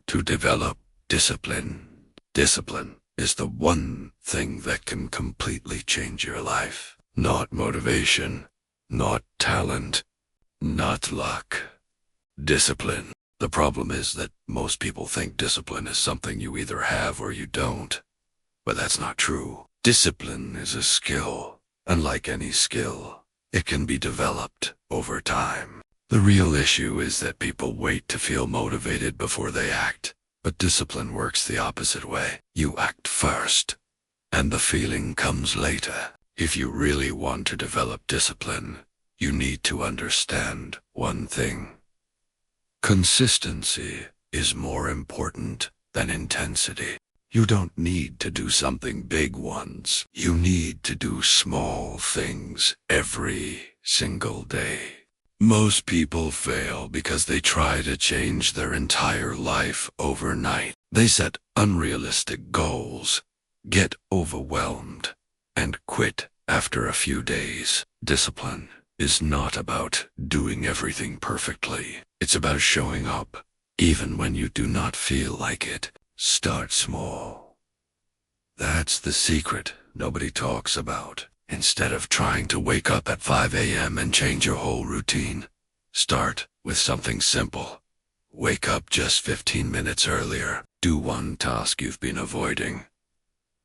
to develop discipline. Discipline is the one thing that can completely change your life. Not motivation, not talent, not luck. Discipline. The problem is that most people think discipline is something you either have or you don't. But that's not true. Discipline is a skill, and like any skill, it can be developed over time. The real issue is that people wait to feel motivated before they act. But discipline works the opposite way. You act first, and the feeling comes later. If you really want to develop discipline, you need to understand one thing. Consistency is more important than intensity. You don't need to do something big once. You need to do small things every single day. Most people fail because they try to change their entire life overnight. They set unrealistic goals, get overwhelmed, and quit after a few days. Discipline is not about doing everything perfectly. It's about showing up, even when you do not feel like it. Start small. That's the secret nobody talks about. Instead of trying to wake up at 5 a.m. and change your whole routine, start with something simple. Wake up just 15 minutes earlier. Do one task you've been avoiding.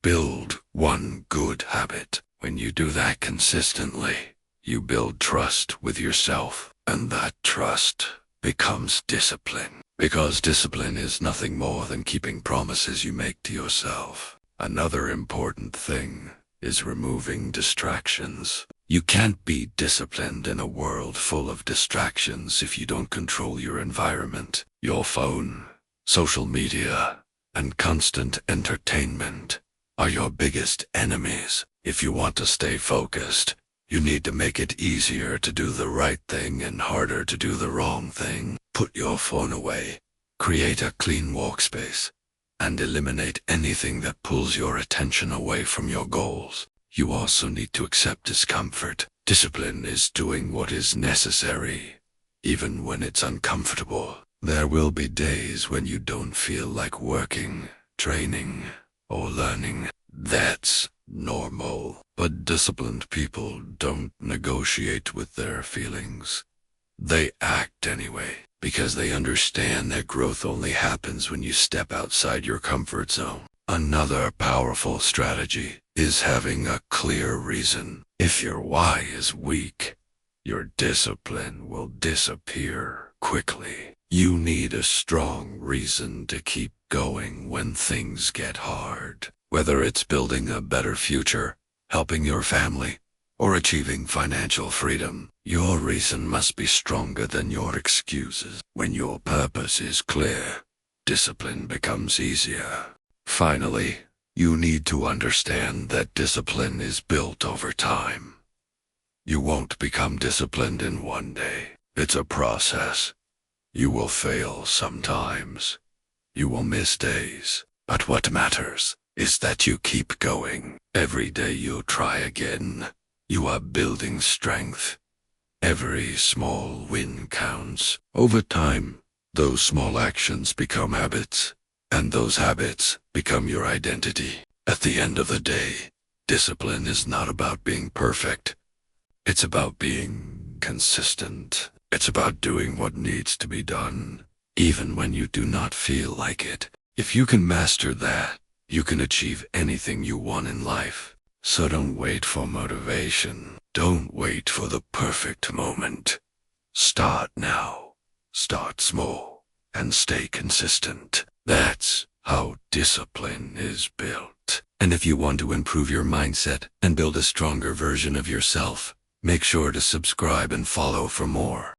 Build one good habit. When you do that consistently, you build trust with yourself, and that trust becomes discipline. Because discipline is nothing more than keeping promises you make to yourself. Another important thing is removing distractions. You can't be disciplined in a world full of distractions if you don't control your environment. Your phone, social media, and constant entertainment are your biggest enemies. If you want to stay focused, you need to make it easier to do the right thing and harder to do the wrong thing. Put your phone away, create a clean workspace, and eliminate anything that pulls your attention away from your goals. You also need to accept discomfort. Discipline is doing what is necessary, even when it's uncomfortable. There will be days when you don't feel like working, training, or learning. That's normal. But disciplined people don't negotiate with their feelings. They act anyway, because they understand that growth only happens when you step outside your comfort zone. Another powerful strategy is having a clear reason. If your why is weak, your discipline will disappear quickly. You need a strong reason to keep going when things get hard. Whether it's building a better future, helping your family, or achieving financial freedom, your reason must be stronger than your excuses. When your purpose is clear, discipline becomes easier. Finally, you need to understand that discipline is built over time. You won't become disciplined in one day. It's a process. You will fail sometimes. You will miss days. But what matters is that you keep going. Every day you try again. You are building strength. Every small win counts. Over time, those small actions become habits, and those habits become your identity. At the end of the day, discipline is not about being perfect. It's about being consistent. It's about doing what needs to be done, even when you do not feel like it. If you can master that, you can achieve anything you want in life. So don't wait for motivation. Don't wait for the perfect moment. Start now. Start small and stay consistent. That's how discipline is built. And if you want to improve your mindset and build a stronger version of yourself, make sure to subscribe and follow for more.